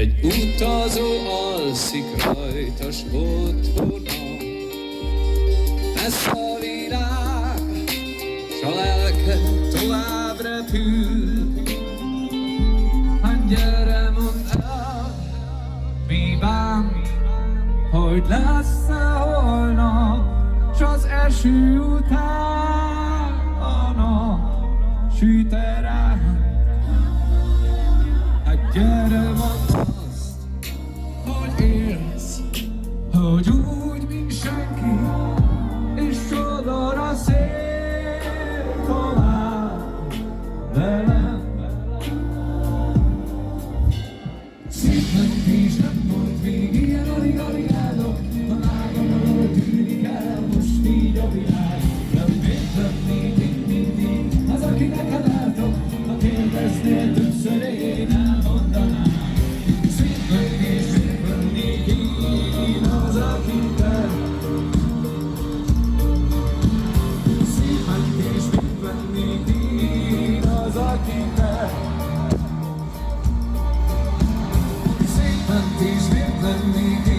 Egy utazó alszik rajta, s otthona messze a világ, s a lelke tovább repül. Hát gyere, mondd el, mi bánt, hogy lesz-e holnap, s az eső után a nap süt-e ránk. Hát gyere, mondd azt, hogy élsz, hogy úgy, mint senki, és sodor a szél tovább velem. Szívmentés nem volt végig, ilyen alig-alig állok, a lábam alatt tűnik el most így a világ. Nem védvennék én mindig az, akinek elártok, ha kérdeznél többször én elmondanám. Szívmentés védvennék én az, akinek. Szívmentés védvennék én az, akinek. Szívmentés védvennék